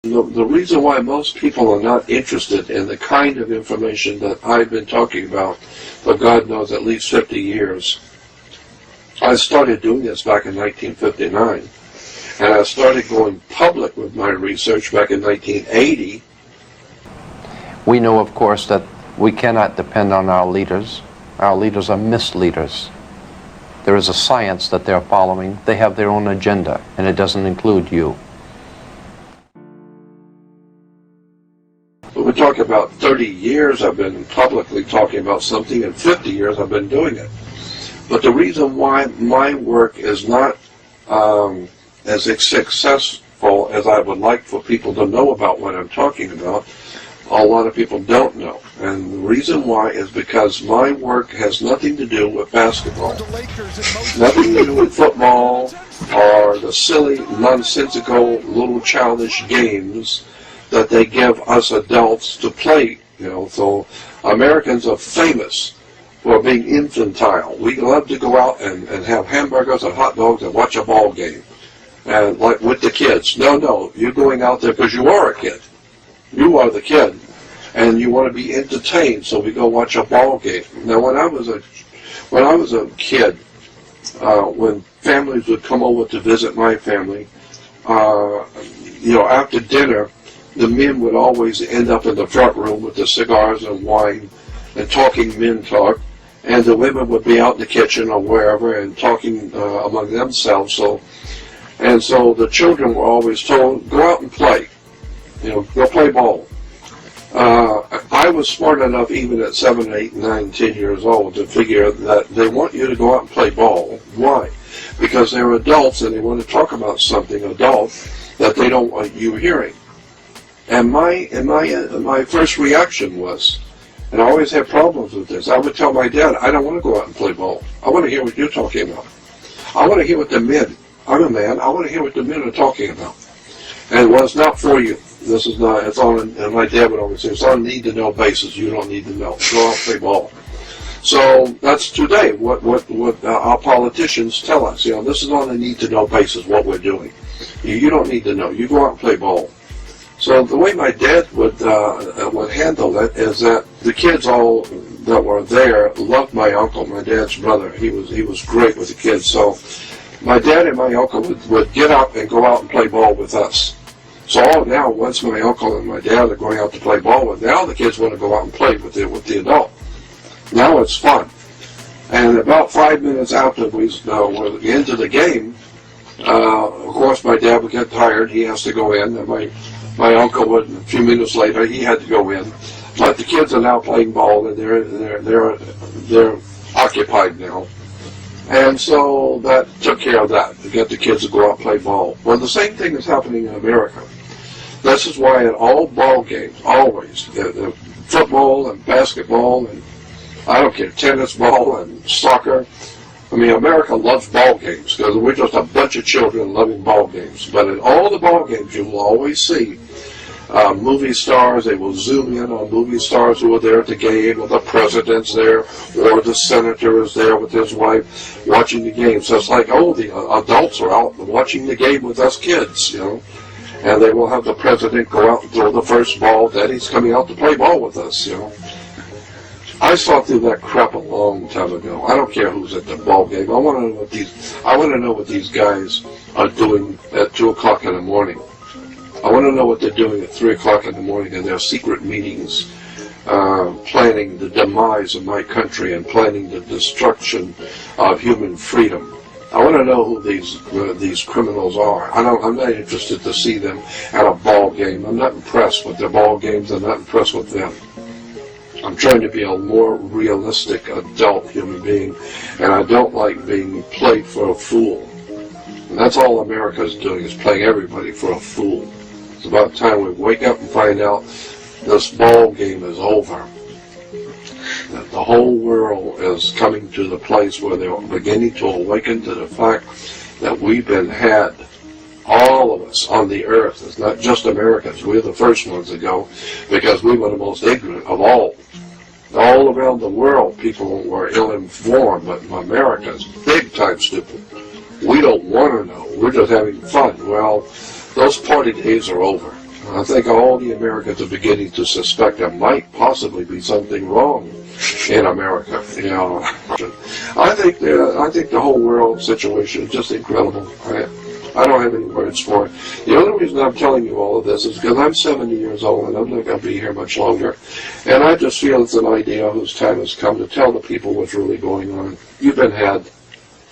The reason why most people are not interested in the kind of information that I've been talking about for God knows at least 50 years. I started doing this back in 1959, and I started going public with my research back in 1980. We know, of course, that we cannot depend on our leaders. Our leaders are misleaders. There is a science that they're following. They have their own agenda, and it doesn't include you. We're talking about 30 years I've been publicly talking about something, and 50 years I've been doing it. But the reason why my work is not as successful as I would like for people to know about what I'm talking about, a lot of people don't know. And the reason why is because my work has nothing to do with basketball, nothing to do with football, or the silly, nonsensical, little childish games that they give us adults to play. So Americans are famous for being infantile. We love to go out and have hamburgers and hot dogs and watch a ball game, and like with the kids. No, you're going out there because you are a kid. You are the kid, and you want to be entertained. So we go watch a ball game. Now, when I was a kid, when families would come over to visit my family, after dinner, the men would always end up in the front room with the cigars and wine and talking men talk, and the women would be out in the kitchen or wherever and talking among themselves. So the children were always told, go out and play, go play ball. I was smart enough even at 7, 8, 9, 10 years old to figure that they want you to go out and play ball. Why? Because they're adults and they want to talk about something adult that they don't want you hearing. And my first reaction was, and I always had problems with this, I would tell my dad, I don't want to go out and play ball. I want to hear what you're talking about. I want to hear what the men, I'm a man, I want to hear what the men are talking about. And it's not for you. This is not, it's on, and my dad would always say, it's on a need-to-know basis. You don't need to know. Go out and play ball. So that's today what our politicians tell us. This is on a need-to-know basis what we're doing. You don't need to know. You go out and play ball. So the way my dad would handle it is that the kids all that were there loved my uncle, my dad's brother. He was great with the kids. So my dad and my uncle would get up and go out and play ball with us. So now, once my uncle and my dad are going out to play ball with, now the kids want to go out and play with the adult. Now it's fun. And about 5 minutes after we're into the game, of course my dad would get tired. He has to go in, and my uncle would, a few minutes later, he had to go in. But the kids are now playing ball, and they're occupied now. And so that took care of that, to get the kids to go out and play ball. Well, the same thing is happening in America. This is why in all ball games, always, the football and basketball, and I don't care, tennis ball and soccer, America loves ball games because we're just a bunch of children loving ball games. But in all the ball games, you will always see movie stars. They will zoom in on movie stars who are there at the game, or the president's there, or the senator is there with his wife watching the game. So it's like, the adults are out watching the game with us kids, And they will have the president go out and throw the first ball. Daddy's coming out to play ball with us, I saw through that crap a long time ago. I don't care who's at the ball game. I want to know what these guys are doing at 2 o'clock in the morning. I want to know what they're doing at 3 o'clock in the morning in their secret meetings, planning the demise of my country and planning the destruction of human freedom. I want to know who these criminals are. I'm not interested to see them at a ball game. I'm not impressed with their ball games. I'm not impressed with them. I'm trying to be a more realistic adult human being, and I don't like being played for a fool. And that's all America's doing, is playing everybody for a fool. It's about time we wake up and find out this ball game is over. That the whole world is coming to the place where they're beginning to awaken to the fact that we've been had. All of us on the earth. It's not just Americans. We're the first ones to go because we were the most ignorant of all. All around the world, people were ill-informed, but America's big time stupid. We don't want to know. We're just having fun. Well, those party days are over. I think all the Americans are beginning to suspect there might possibly be something wrong in America. I think the whole world situation is just incredible. I don't have any words for it. The only reason I'm telling you all of this is because I'm 70 years old and I'm not going to be here much longer. And I just feel it's an idea whose time has come to tell the people what's really going on. You've been had.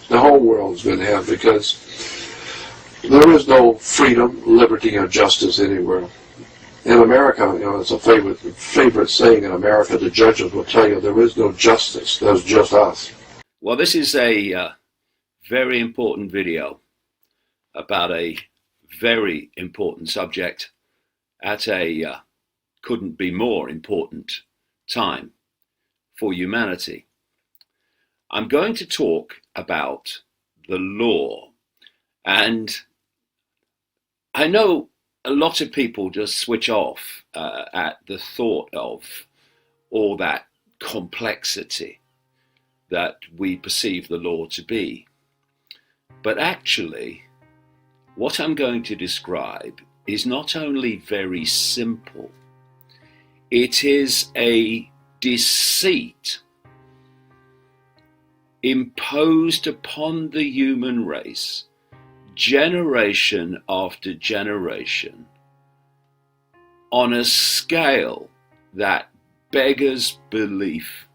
The whole world's been had, because there is no freedom, liberty, or justice anywhere. In America, it's a favorite saying in America, the judges will tell you there is no justice, there's just us. Well, this is a very important video about a very important subject at a couldn't be more important time for humanity. I'm going to talk about the law, and I know a lot of people just switch off at the thought of all that complexity that we perceive the law to be. But actually, what I'm going to describe is not only very simple, it is a deceit imposed upon the human race, generation after generation, on a scale that beggars belief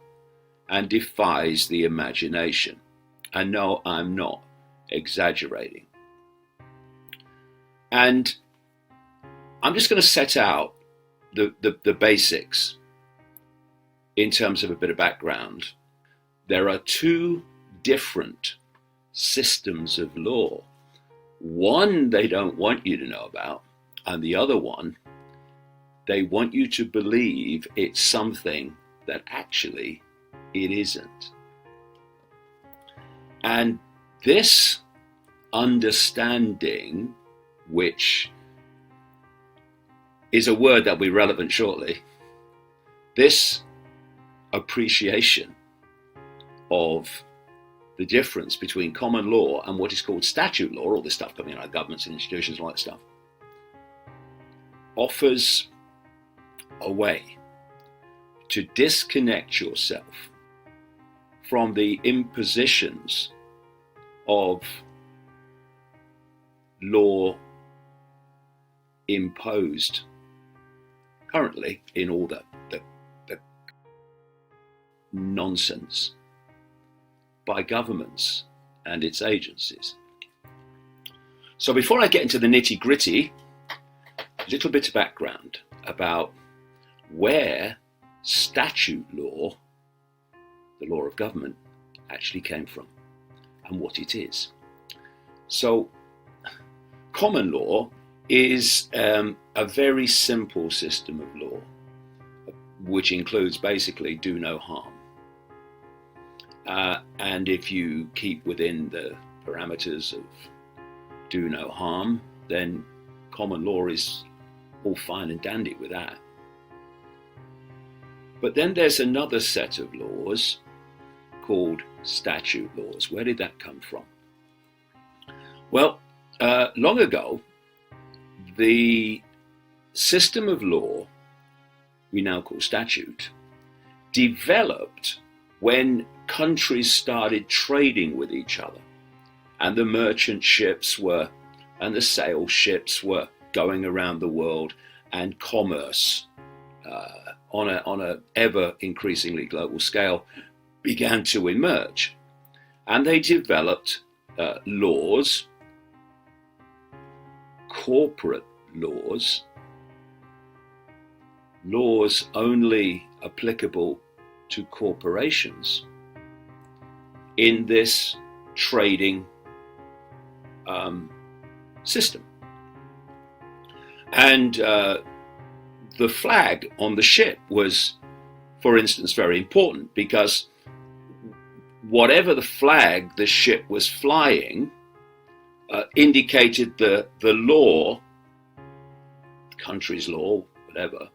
and defies the imagination. And no, I'm not exaggerating. And I'm just going to set out the basics in terms of a bit of background. There are two different systems of law. One they don't want you to know about, and the other one, they want you to believe it's something that actually it isn't. And this understanding, which is a word that will be relevant shortly, this appreciation of the difference between common law and what is called statute law, all this stuff coming out of governments and institutions and all that stuff, offers a way to disconnect yourself from the impositions of law imposed currently in all the nonsense by governments and its agencies. So before I get into the nitty-gritty, a little bit of background about where statute law, the law of government, actually came from and what it is. So common law is a very simple system of law, which includes basically do no harm. And if you keep within the parameters of do no harm, then common law is all fine and dandy with that. But then there's another set of laws called statute laws. Where did that come from? Well, long ago, the system of law we now call statute developed when countries started trading with each other, and the merchant ships and the sail ships were going around the world, and commerce on a ever increasingly global scale began to emerge. And they developed laws, corporate laws only applicable to corporations in this trading system. And the flag on the ship was, for instance, very important, because whatever the flag the ship was flying indicated the law, country's law, whatever,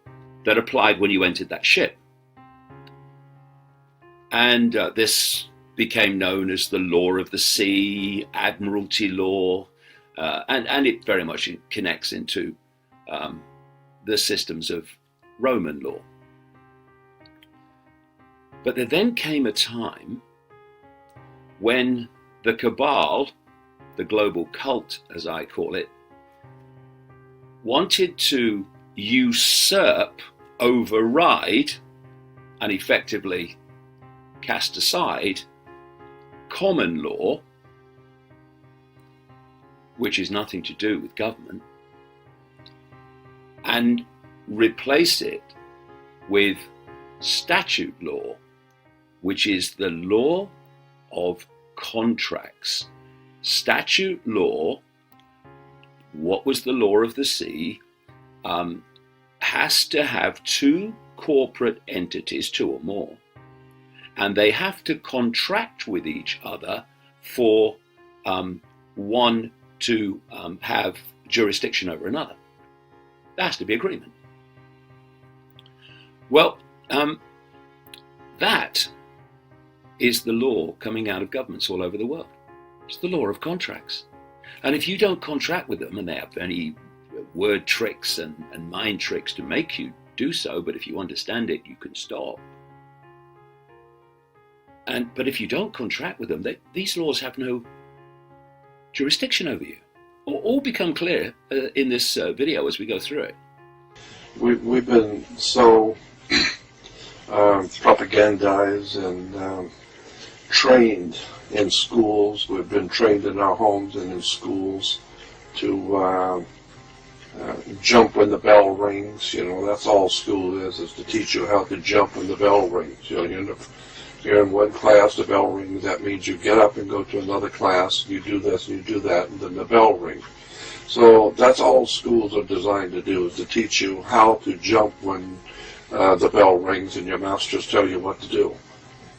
that applied when you entered that ship. And this became known as the law of the sea, admiralty law, and it very much connects into the systems of Roman law. But there then came a time when the cabal, the global cult as I call it, wanted to usurp, override, and effectively cast aside common law, which is nothing to do with government, and replace it with statute law, which is the law of contracts. Statute law, what was the law of the sea, has to have two corporate entities, two or more, and they have to contract with each other for one to have jurisdiction over another. There has to be agreement. Well, that is the law coming out of governments all over the world. It's the law of contracts. And if you don't contract with them, and they have any word tricks and mind tricks to make you do so, but if you understand it, you can stop. But if you don't contract with them, these laws have no jurisdiction over you. All become clear in this video as we go through it. We've been so propagandized and trained in schools. We've been trained in our homes and in schools to jump when the bell rings. You know, that's all school is to teach you how to jump when the bell rings. You know, you're in one class, the bell rings, that means you get up and go to another class, you do this and you do that, and then the bell rings. So that's all schools are designed to do, is to teach you how to jump when the bell rings and your masters tell you what to do.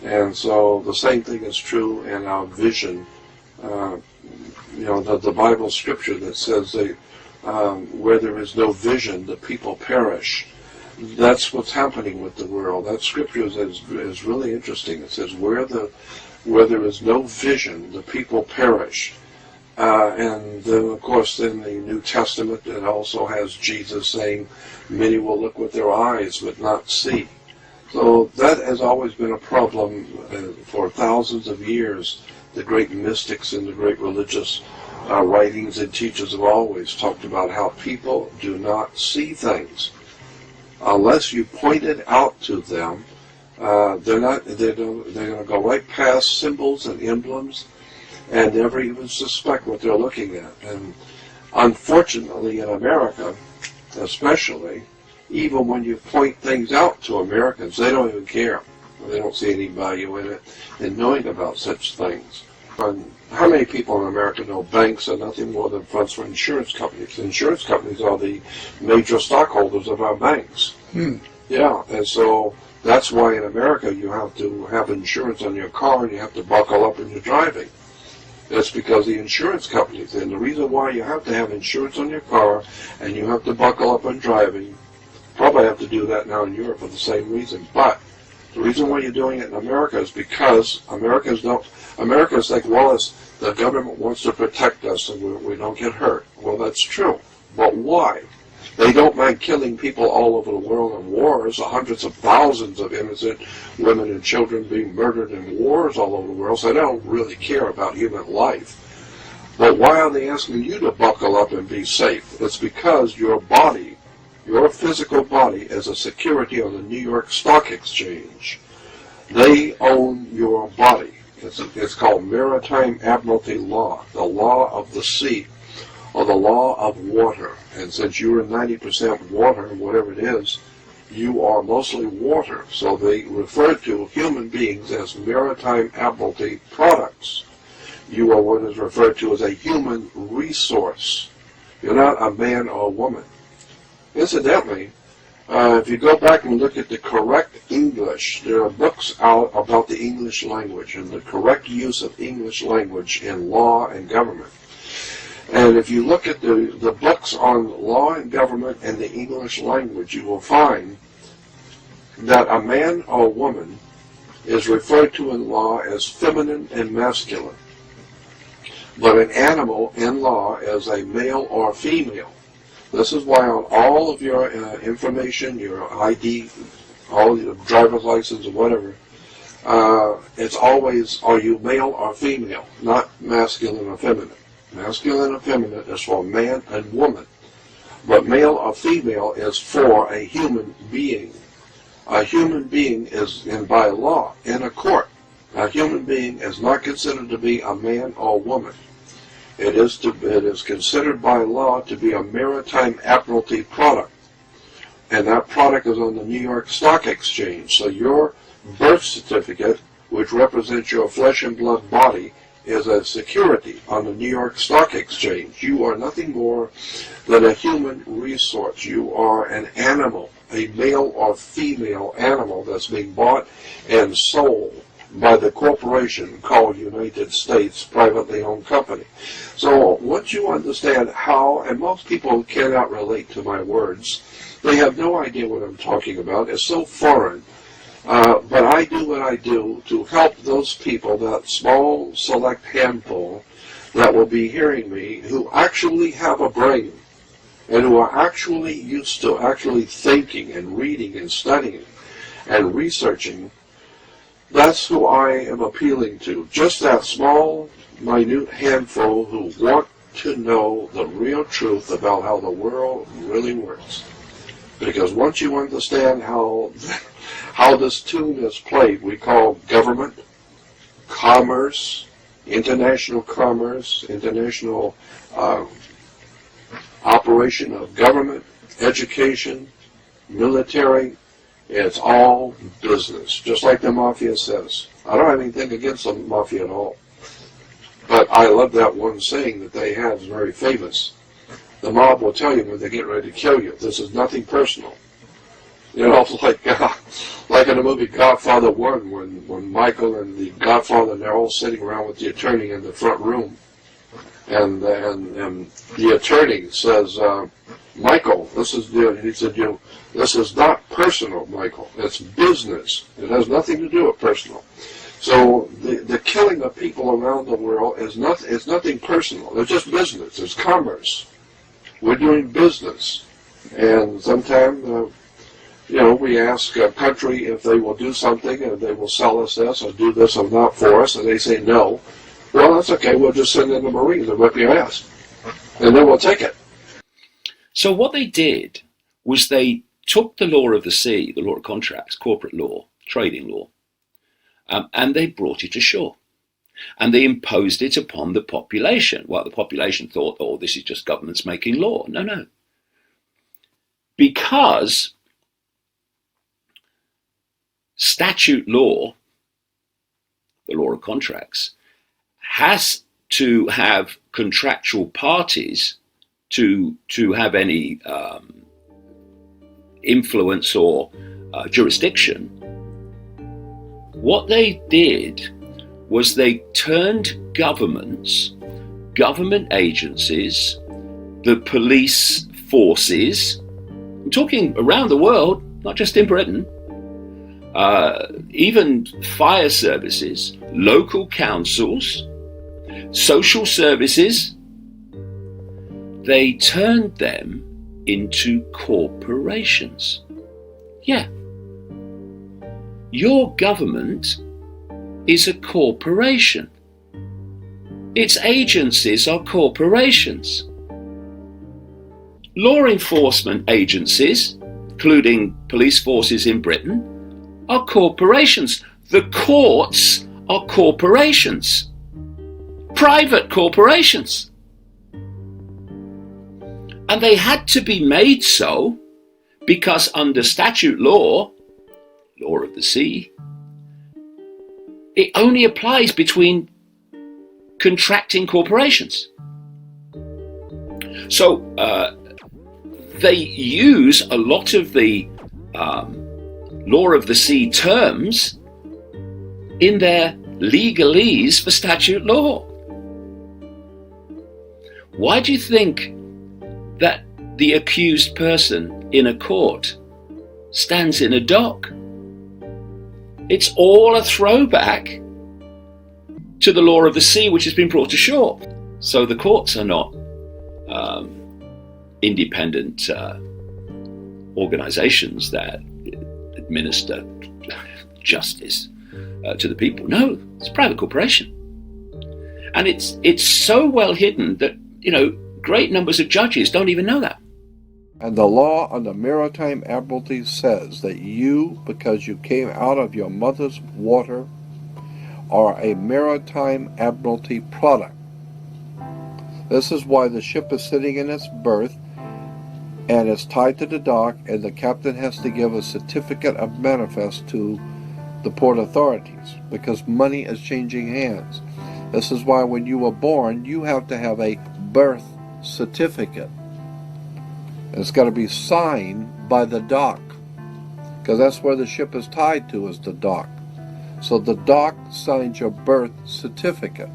And so the same thing is true in our vision. You know, the Bible scripture that says where there is no vision, the people perish. That's what's happening with the world. That scripture is really interesting. It says where there is no vision, the people perish. And then, of course, in the New Testament, it also has Jesus saying, many will look with their eyes but not see. So that has always been a problem for thousands of years. The great mystics and the great religious writings and teachers have always talked about how people do not see things. Unless you point it out to them, they're going to go right past symbols and emblems and never even suspect what they're looking at. And unfortunately, in America, especially, even when you point things out to Americans, they don't even care. They don't see any value in it, in knowing about such things. And how many people in America know banks are nothing more than fronts for insurance companies? Insurance companies are the major stockholders of our banks. Yeah, and so that's why in America you have to have insurance on your car and you have to buckle up when you're driving. That's because the insurance companies, and the reason why you have to have insurance on your car and you have to buckle up when driving, probably have to do that now in Europe for the same reason, but the reason why you're doing it in America is because Americans think, well, the government wants to protect us and we don't get hurt. Well, that's true, but why? They don't mind killing people all over the world in wars, hundreds of thousands of innocent women and children being murdered in wars all over the world, so they don't really care about human life. But why are they asking you to buckle up and be safe? It's because your body, your physical body, is a security on the New York Stock Exchange. They own your body. It's called Maritime Admiralty Law, the law of the sea, or the law of water. And since you are 90% water, whatever it is, you are mostly water. So they refer to human beings as maritime admiralty products. You are what is referred to as a human resource. You're not a man or a woman. Incidentally, if you go back and look at the correct English, there are books out about the English language and the correct use of English language in law and government. And if you look at the books on law and government and the English language, you will find that a man or a woman is referred to in law as feminine and masculine, but an animal in law as a male or female. This is why on all of your information, your ID, all your driver's license or whatever, it's always, are you male or female, not masculine or feminine. Masculine or feminine is for man and woman. But male or female is for a human being. A human being is, and by law, in a court, a human being is not considered to be a man or woman. It is considered by law to be a maritime admiralty product. And that product is on the New York Stock Exchange. So your birth certificate, which represents your flesh and blood body, is a security on the New York Stock Exchange. You are nothing more than a human resource. You are an animal, a male or female animal that's being bought and sold by the corporation called United States Privately Owned Company. So once you understand how, and most people cannot relate to my words, they have no idea what I'm talking about. It's so foreign. But I do what I do to help those people, that small, select handful that will be hearing me, who actually have a brain and who are actually used to actually thinking and reading and studying and researching. That's who I am appealing to. Just that small, minute handful who want to know the real truth about how the world really works. Because once you understand how this tune is played, we call government, commerce, international operation of government, education, military, it's all business, just like the mafia says. I don't have anything against the mafia at all. But I love that one saying that they have, is very famous. The mob will tell you when they get ready to kill you, this is nothing personal. You know, like in the movie Godfather 1, when Michael and the Godfather, they're all sitting around with the attorney in the front room. And the attorney says, Michael, this is not personal, Michael. It's business. It has nothing to do with personal. So the killing of people around the world is nothing personal. It's just business. It's commerce. We're doing business. And sometimes, we ask a country if they will do something and they will sell us this or do this or not for us, and they say no. Well, that's okay. We'll just send in the Marines and whip your ass. And then we'll take it. So what they did was they took the law of the sea, the law of contracts, corporate law, trading law, and they brought it ashore. And they imposed it upon the population. Well, the population thought, oh, this is just governments making law. No. Because statute law, the law of contracts, has to have contractual parties to have any influence or jurisdiction. What they did was they turned governments, government agencies, the police forces, I'm talking around the world, not just in Britain, even fire services, local councils, social services, they turned them into corporations. Yeah. Your government is a corporation. Its agencies are corporations. Law enforcement agencies, including police forces in Britain, are corporations. The courts are corporations. Private corporations. And they had to be made so because under statute law, law of the sea, it only applies between contracting corporations. So they use a lot of the law of the sea terms in their legalese for statute law. Why do you think that the accused person in a court stands in a dock? It's all a throwback to the law of the sea, which has been brought ashore. So the courts are not independent organizations that administer justice to the people. No, it's a private corporation. And it's so well hidden that, great numbers of judges don't even know that. And the law on the Maritime Admiralty says that you, because you came out of your mother's water, are a Maritime Admiralty product. This is why the ship is sitting in its berth and it's tied to the dock, and the captain has to give a certificate of manifest to the port authorities, because money is changing hands. This is why when you were born, you have to have a birth certificate. It's got to be signed by the dock, because that's where the ship is tied to, is the dock. So the dock signs your birth certificate.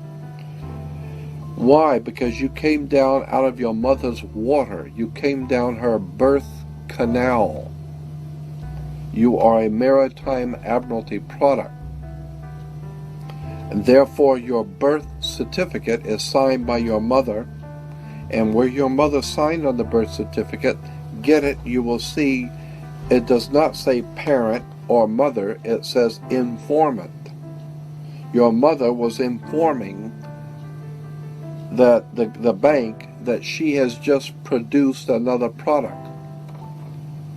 Why? Because you came down out of your mother's water. You came down her birth canal. You are a Maritime Admiralty product. And therefore your birth certificate is signed by your mother. And where your mother signed on the birth certificate, get it, you will see it does not say parent or mother, it says informant. Your mother was informing that the bank that she has just produced another product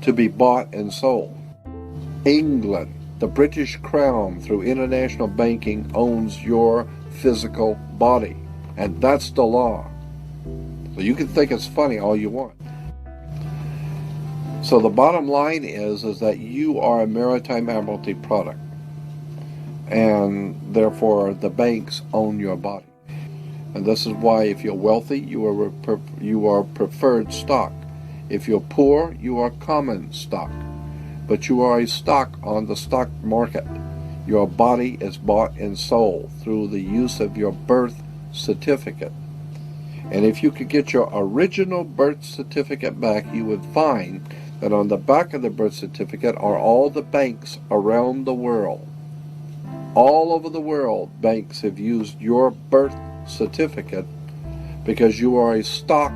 to be bought and sold. England, the British Crown, through international banking, owns your physical body, and that's the law. So you can think it's funny all you want. So the bottom line is that you are a Maritime Admiralty product, and therefore the banks own your body. And this is why if you're wealthy, you are preferred stock. If you're poor, you are common stock. But you are a stock on the stock market. Your body is bought and sold through the use of your birth certificate. And if you could get your original birth certificate back, you would find that on the back of the birth certificate are all the banks around the world. All over the world, banks have used your birth certificate because you are a stock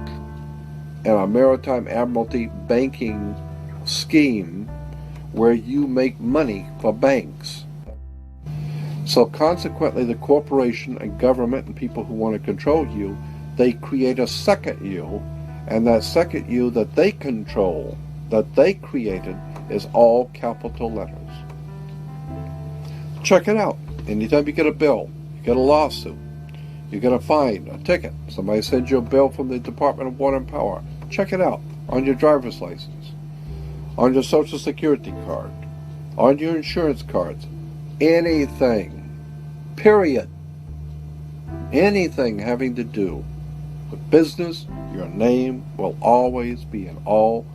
in a Maritime Admiralty banking scheme where you make money for banks. So consequently, the corporation and government and people who want to control you, they create a second you, and that second you that they control, that they created, is all capital letters. Check it out. Anytime you get a bill, you get a lawsuit, you get a fine, a ticket, somebody sends you a bill from the Department of Water and Power, check it out on your driver's license, on your Social Security card, on your insurance cards, anything, period. Anything having to do with business, your name will always be in all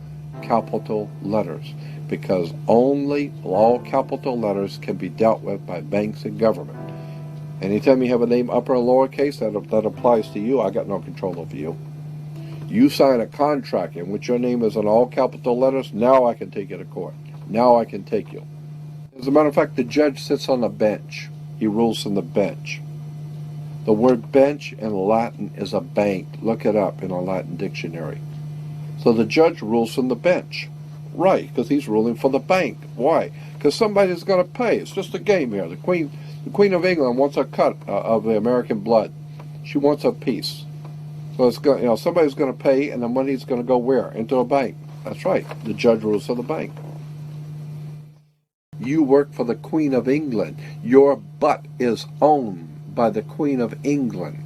capital letters, because only all capital letters can be dealt with by banks and government. Anytime you have a name upper or lowercase, that applies to you. I got no control over you. You sign a contract in which your name is in all capital letters, now I can take you to court. Now I can take you. As a matter of fact, the judge sits on the bench. He rules from the bench. The word bench in Latin is a bank. Look it up in a Latin dictionary. So the judge rules from the bench. Right, because he's ruling for the bank. Why? Because somebody's going to pay. It's just a game here. The Queen of England wants a cut of the American blood. She wants a piece. So it's going, somebody's going to pay, and the money's going to go where? Into a bank. That's right. The judge rules for the bank. You work for the Queen of England. Your butt is owned by the Queen of England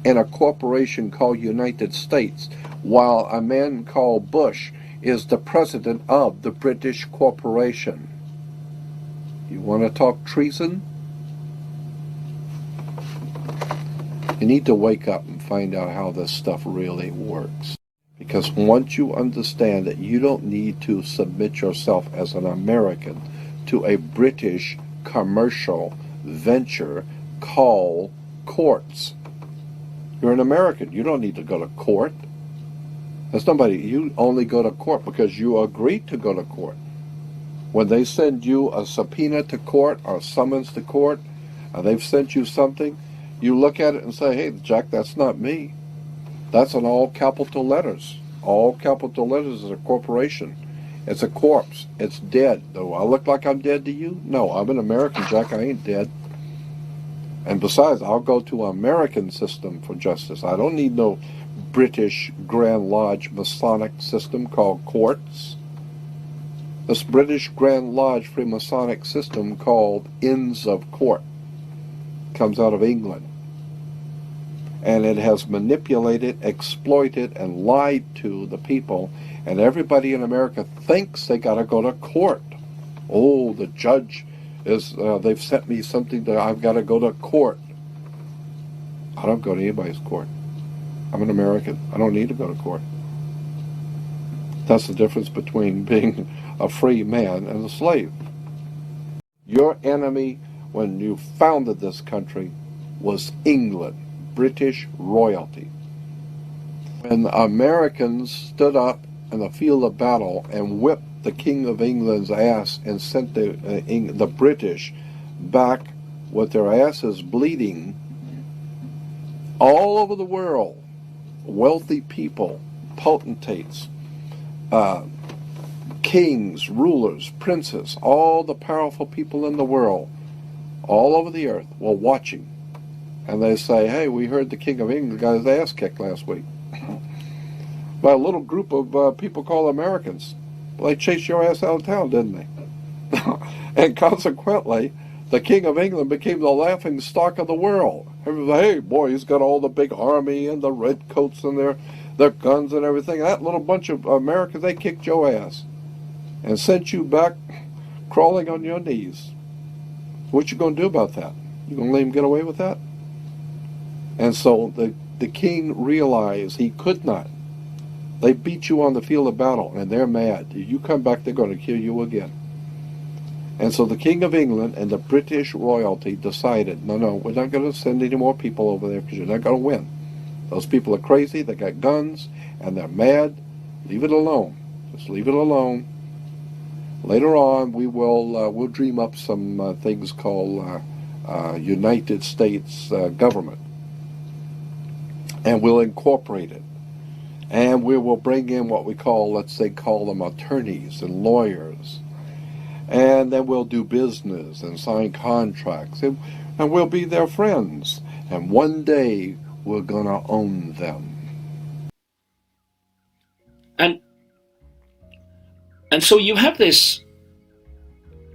and a corporation called United States, while a man called Bush is the president of the British corporation. You want to talk treason? You need to wake up and find out how this stuff really works. Because once you understand that you don't need to submit yourself as an American to a British commercial venture called courts. You're an American. You don't need to go to court. There's nobody. You only go to court because you agreed to go to court. When they send you a subpoena to court or summons to court, they've sent you something, you look at it and say, hey, Jack, that's not me. That's in all capital letters all capital letters is a corporation. It's a corpse. It's dead. Do I look like I'm dead to you? No, I'm an American, Jack. I ain't dead. And besides, I'll go to an American system for justice. I don't need no British Grand Lodge Masonic system called courts. This British Grand Lodge Freemasonic system called Inns of Court comes out of England. And it has manipulated, exploited, and lied to the people. And everybody in America thinks they got to go to court. Oh, the judge is, they've sent me something that I've got to go to court. I don't go to anybody's court. I'm an American. I don't need to go to court. That's the difference between being a free man and a slave. Your enemy when you founded this country was England, British royalty. When the Americans stood up in the field of battle and whipped the King of England's ass and sent the British back with their asses bleeding, all over the world, wealthy people, potentates, kings, rulers, princes, all the powerful people in the world, all over the earth, were watching. And they say, hey, we heard the King of England got his ass kicked last week by a little group of people called Americans. Well, they chased your ass out of town, didn't they? And consequently, the King of England became the laughing stock of the world. Everybody, hey, boy, he's got all the big army and the redcoats and their guns and everything. That little bunch of Americans, they kicked your ass and sent you back crawling on your knees. What you going to do about that? You going to let him get away with that? And so the king realized he could not. They beat you on the field of battle, and they're mad. If you come back, they're going to kill you again. And so the King of England and the British royalty decided, no, we're not going to send any more people over there because you're not going to win. Those people are crazy, they got guns, and they're mad. Leave it alone. Just leave it alone. Later on, we'll dream up some things called United States government. And we'll incorporate it. And we will bring in what we call them attorneys and lawyers. And then we'll do business and sign contracts. And we'll be their friends. And one day, we're going to own them. And so you have this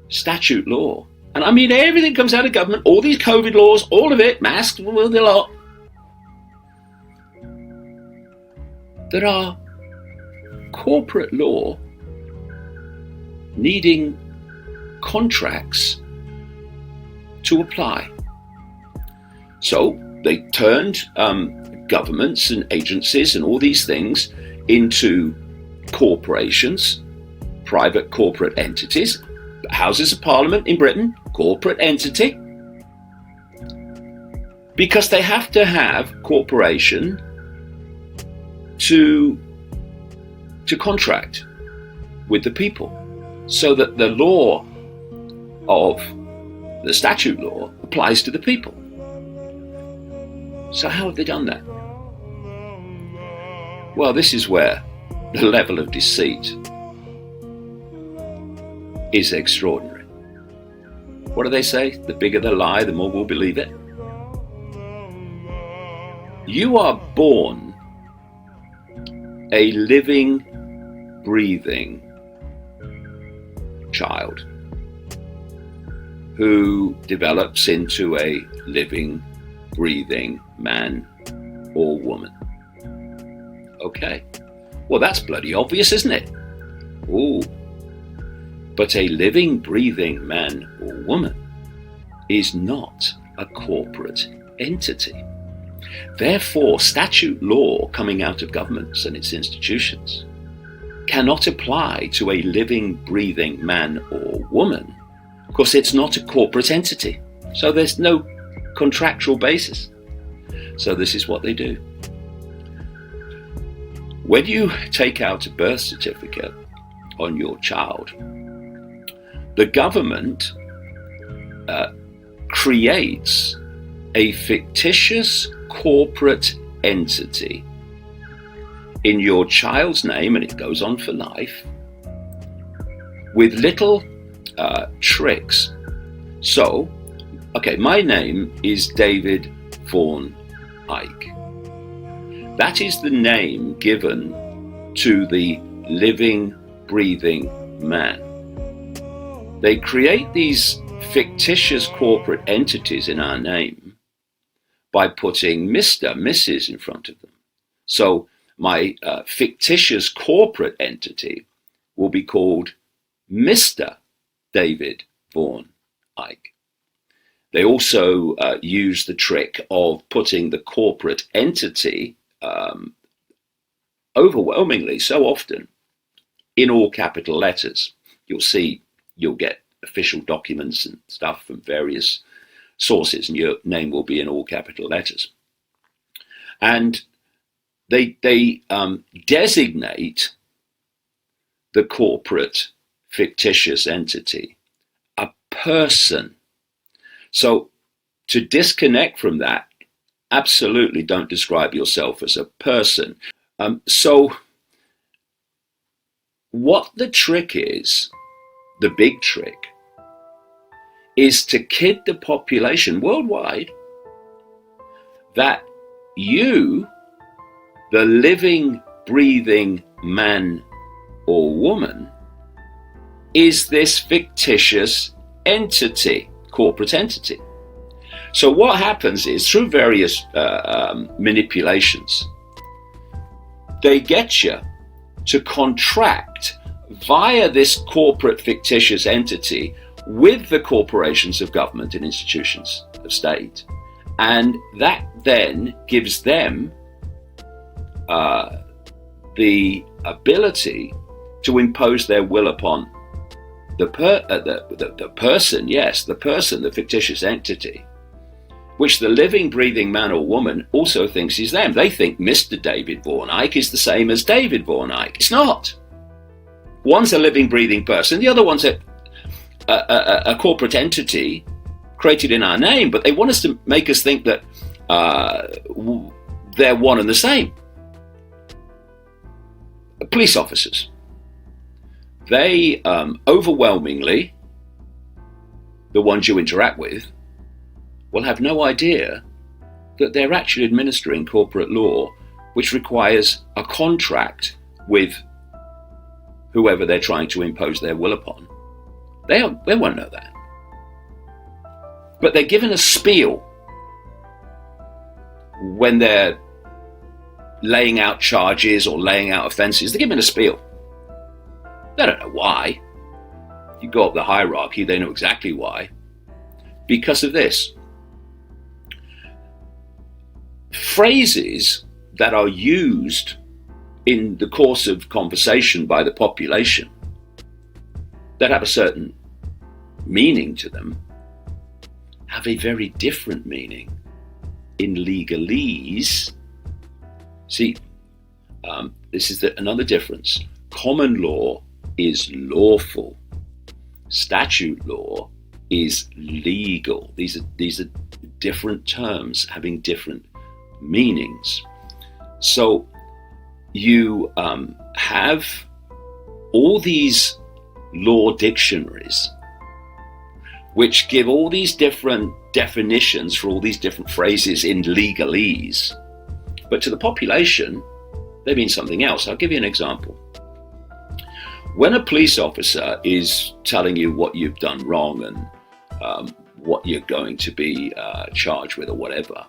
statute law. And I mean, everything comes out of government, all these COVID laws, all of it, masks, the lot. There are corporate law needing contracts to apply. So they turned governments and agencies and all these things into corporations, private corporate entities. Houses of Parliament in Britain, corporate entity, because they have to have corporation to contract with the people, so that the law of the statute law applies to the people. So how have they done that? Well, this is where the level of deceit is extraordinary. What do they say? The bigger the lie, the more we'll believe it. You are born a living, breathing child who develops into a living, breathing man or woman. Okay. Well, that's bloody obvious, isn't it? Ooh. But a living, breathing man or woman is not a corporate entity. Therefore, statute law coming out of governments and its institutions cannot apply to a living, breathing man or woman, because it's not a corporate entity. So there's no contractual basis. So this is what they do. When you take out a birth certificate on your child, the government creates a fictitious corporate entity in your child's name, and it goes on for life, with little tricks. So, okay, my name is David Vaughan Icke. That is the name given to the living, breathing man. They create these fictitious corporate entities in our name by putting Mr., Mrs. in front of them. So my fictitious corporate entity will be called Mr. David Vaughan Icke. They also use the trick of putting the corporate entity overwhelmingly, so often, in all capital letters. You'll get official documents and stuff from various sources, and your name will be in all capital letters. And they designate the corporate fictitious entity a person. So to disconnect from that, absolutely don't describe yourself as a person. So what the trick is, the big trick, is to kid the population worldwide that you, the living, breathing man or woman, is this fictitious entity, corporate entity. So what happens is, through various manipulations, they get you to contract via this corporate fictitious entity with the corporations of government and institutions of state. And that then gives them the ability to impose their will upon the person, yes, the person, the fictitious entity, which the living, breathing man or woman also thinks is them. They think Mr. David Vaughan Icke is the same as David Vaughan Icke. It's not. One's a living, breathing person. The other one's a corporate entity created in our name, but they want us to make us think that they're one and the same. Police officers. They overwhelmingly, the ones you interact with, will have no idea that they're actually administering corporate law, which requires a contract with whoever they're trying to impose their will upon. They won't know that. But they're given a spiel when they're laying out charges or laying out offenses. They're given a spiel. They don't know why. You go up the hierarchy, they know exactly why. Because of this. Phrases that are used in the course of conversation by the population that have a certain meaning to them have a very different meaning in legalese. See, this is another difference. Common law is lawful. Statute law is legal. These are different terms having different meanings. So you have all these law dictionaries which give all these different definitions for all these different phrases in legalese, but to the population they mean something else. I'll give you an example. When a police officer is telling you what you've done wrong and what you're going to be charged with or whatever,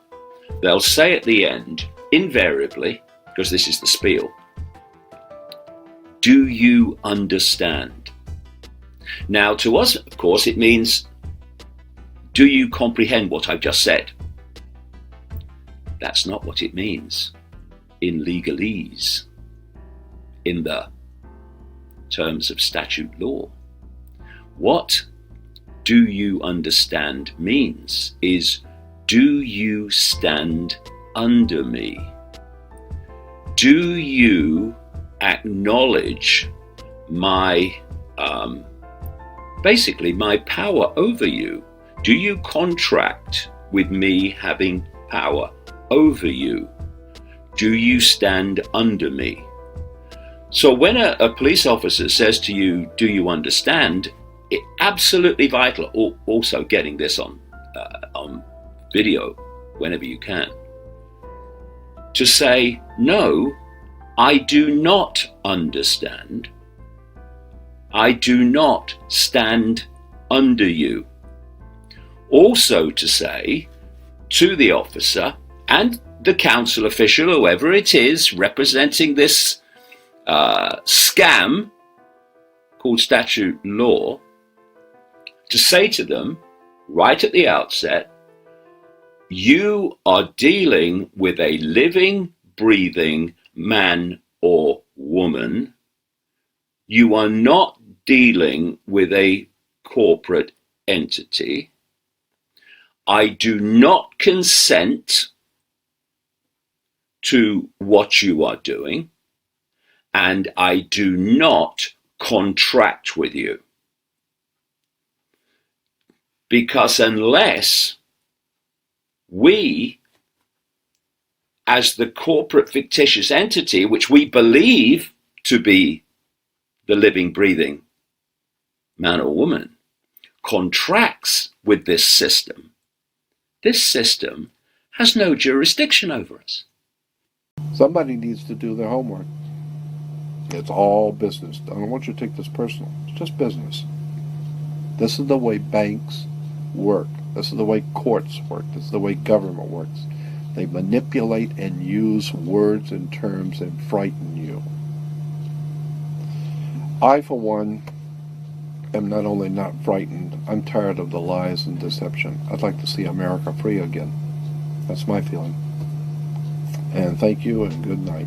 they'll say at the end, invariably, because this is the spiel, do you understand? Now, to us, of course, it means, do you comprehend what I've just said? That's not what it means in legalese, in the terms of statute law. What do you understand means is, do you stand under me? Do you acknowledge my, basically my power over you? Do you contract with me having power over you? Do you stand under me? So when a police officer says to you, do you understand? It's absolutely vital, also getting this on video whenever you can, to say, no, I do not understand. I do not stand under you. Also to say to the officer and the council official, whoever it is representing this scam called statute law, to say to them right at the outset, you are dealing with a living, breathing man or woman. You are not dealing with a corporate entity. I do not consent to what you are doing, and I do not contract with you. Because unless we, as the corporate fictitious entity, which we believe to be the living, breathing man or woman, contracts with this system has no jurisdiction over us. Somebody needs to do their homework. It's all business. I don't want you to take this personal. It's just business. This is the way banks work. This is the way courts work. This is the way government works. They manipulate and use words and terms and frighten you. I, for one, am not only not frightened, I'm tired of the lies and deception. I'd like to see America free again. That's my feeling. And thank you and good night.